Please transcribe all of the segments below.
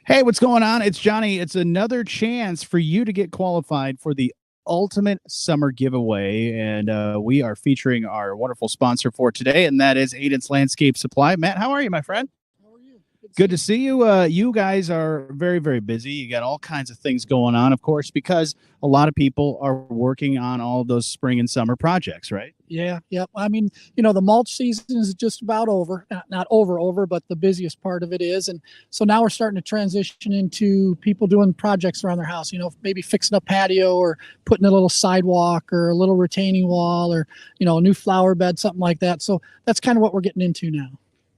Hey, what's going on? It's Johnny. It's another chance for you to get qualified for the ultimate summer giveaway. And we are featuring our wonderful sponsor for today, and that is Adent's Landscape Supply. Matt, how are you, my friend? How are you? Good to see you. You guys are very, very busy. You got all kinds of things going on, of course, because a lot of people are working on all of those spring and summer projects, right? Yeah, yep. I mean, the mulch season is just about over. Not over, but the busiest part of it is. And so now we're starting to transition into people doing projects around their house, maybe fixing a patio or putting a little sidewalk or a little retaining wall or, a new flower bed, something like that. So that's kind of what we're getting into now.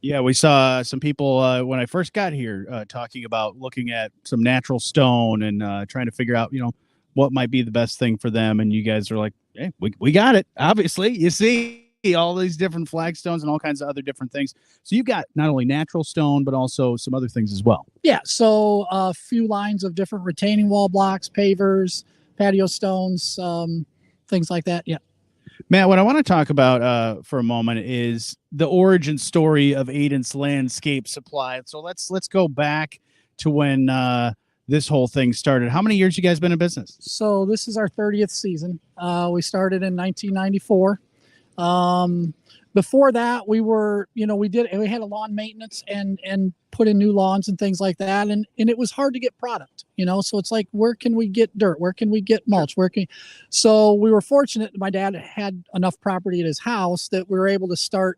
Yeah, we saw some people when I first got here talking about looking at some natural stone and trying to figure out, what might be the best thing for them. And you guys are like, hey, we got it. Obviously, you see all these different flagstones and all kinds of other different things. So you've got not only natural stone, but also some other things as well. Yeah, so a few lines of different retaining wall blocks, pavers, patio stones, things like that. Yeah. Matt, what I want to talk about for a moment is the origin story of Adent's Landscape Supply. So let's go back to when this whole thing started. How many years you guys been in business? So this is our 30th season. We started in 1994. Before that, we had a lawn maintenance and put in new lawns and things like that. And it was hard to get product, so it's like, where can we get dirt? Where can we get mulch? So we were fortunate that my dad had enough property at his house that we were able to start,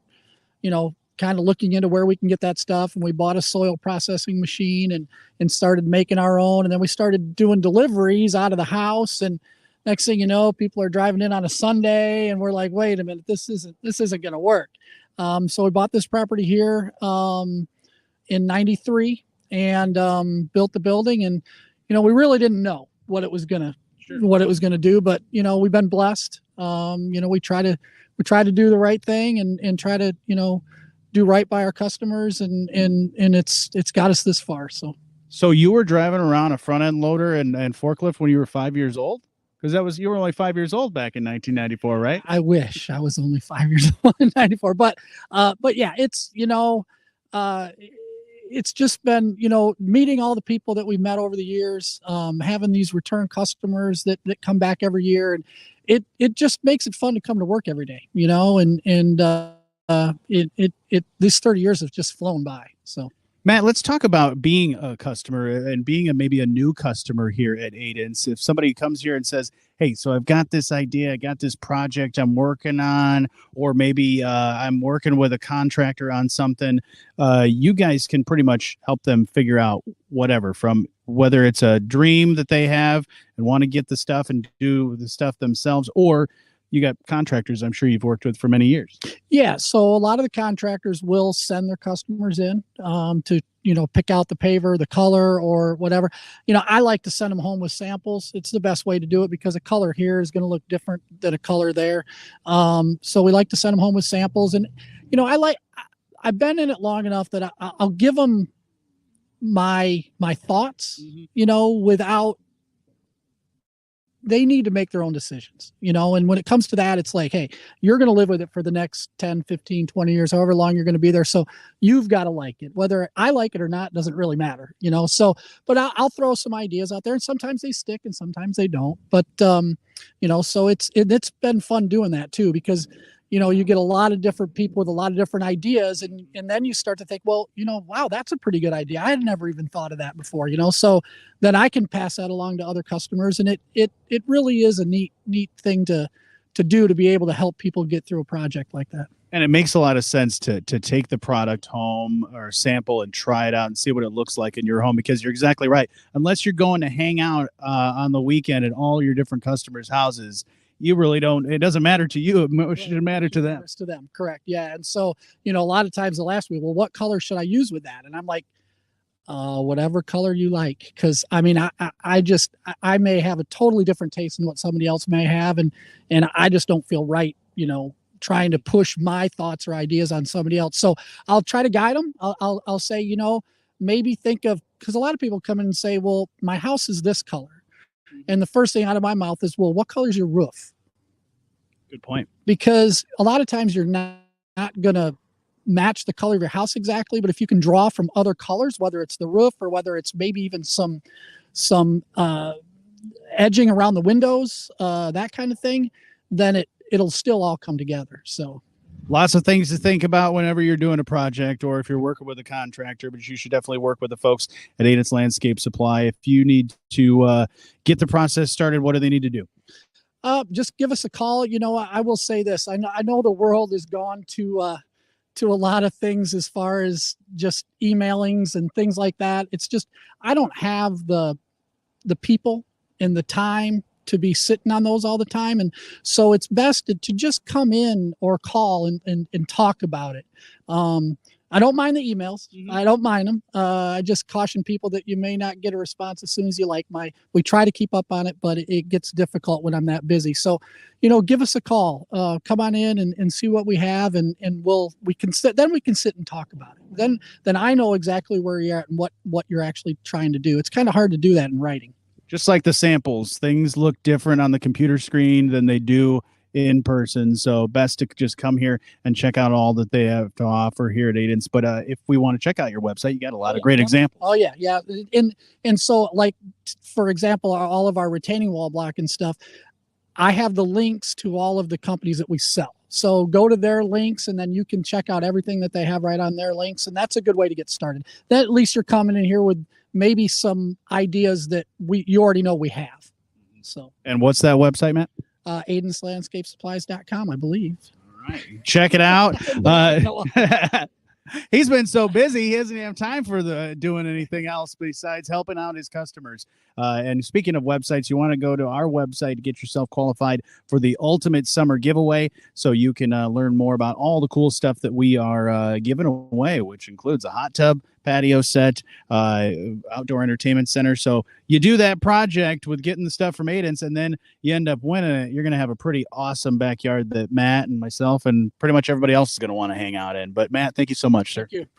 kind of looking into where we can get that stuff. And we bought a soil processing machine and started making our own. And then we started doing deliveries out of the house. And next thing you know, people are driving in on a Sunday and we're like, wait a minute, this isn't going to work. So we bought this property here in 93 and built the building. And, we really didn't know what it was going to do, but, we've been blessed. We try to do the right thing and try to, do right by our customers and it's got us this far. So you were driving around a front end loader and forklift when you were 5 years old? Because you were only 5 years old back in 1994, right? I wish I was only 5 years old in 94, but yeah, it's, it's just been, meeting all the people that we've met over the years, having these return customers that come back every year. And it just makes it fun to come to work every day, these 30 years have just flown by. So Matt, let's talk about being a customer and being maybe a new customer here at Adent's. If somebody comes here and says, hey, so I've got this idea, I got this project I'm working on, or maybe I'm working with a contractor on something, you guys can pretty much help them figure out whatever, from whether it's a dream that they have and want to get the stuff and do the stuff themselves, or you got contractors I'm sure you've worked with for many years. Yeah, so a lot of the contractors will send their customers in to pick out the paver, the color, or whatever. I like to send them home with samples. It's the best way to do it because a color here is going to look different than a color there. So we like to send them home with samples, and I've been in it long enough that I'll give them my thoughts, without. They need to make their own decisions, and when it comes to that, it's like, hey, you're going to live with it for the next 10, 15, 20 years, however long you're going to be there. So you've got to like it. Whether I like it or not doesn't really matter, so, but I'll throw some ideas out there, and sometimes they stick and sometimes they don't. But, so it's been fun doing that too, because, you get a lot of different people with a lot of different ideas. And then you start to think, well, wow, that's a pretty good idea. I had never even thought of that before, so then I can pass that along to other customers. And it really is a neat thing to do, to be able to help people get through a project like that. And it makes a lot of sense to take the product home or sample and try it out and see what it looks like in your home, because you're exactly right. Unless you're going to hang out on the weekend at all your different customers' houses, you really don't. It doesn't matter to you. It should matter to them. To them, correct. Yeah. And so, a lot of times they'll ask me, well, what color should I use with that? And I'm like, whatever color you like. Because I mean, I may have a totally different taste than what somebody else may have, and I just don't feel right, trying to push my thoughts or ideas on somebody else. So I'll try to guide them. I'll say, maybe think of, because a lot of people come in and say, well, my house is this color. And the first thing out of my mouth is, well, what color is your roof? Good point. Because a lot of times you're not going to match the color of your house exactly, but if you can draw from other colors, whether it's the roof or whether it's maybe even some edging around the windows, that kind of thing, then it'll still all come together. So lots of things to think about whenever you're doing a project or if you're working with a contractor, but you should definitely work with the folks at Adent Landscape Supply. If you need to get the process started, what do they need to do? Just give us a call. I will say this. I know the world has gone to a lot of things as far as just emailings and things like that. It's just, I don't have the people and the time to be sitting on those all the time. And so it's best to just come in or call and talk about it. I don't mind the emails. I don't mind them. I just caution people that you may not get a response as soon as you like. We try to keep up on it, but it gets difficult when I'm that busy. So, give us a call. Come on in and see what we have, and we can sit and talk about it. Then I know exactly where you're at and what you're actually trying to do. It's kind of hard to do that in writing. Just like the samples, things look different on the computer screen than they do in person. So best to just come here and check out all that they have to offer here at Adent's. But if we want to check out your website, you got a lot of great examples. Oh yeah. And so, like, for example, all of our retaining wall block and stuff, I have the links to all of the companies that we sell. So go to their links, and then you can check out everything that they have right on their links. And that's a good way to get started. Then at least you're coming in here with maybe some ideas that you already know we have. So. And what's that website, Matt? AdentsLandscapeSupplies.com, I believe. All right. Check it out. He's been so busy, he doesn't have time for doing anything else besides helping out his customers. And speaking of websites, you want to go to our website to get yourself qualified for the Ultimate Summer Giveaway, so you can learn more about all the cool stuff that we are giving away, which includes a hot tub, patio set, outdoor entertainment center. So you do that project with getting the stuff from Adent's, and then you end up winning it. You're going to have a pretty awesome backyard that Matt and myself and pretty much everybody else is going to want to hang out in. But Matt, thank you so much, sir. Thank you. Appreciate it.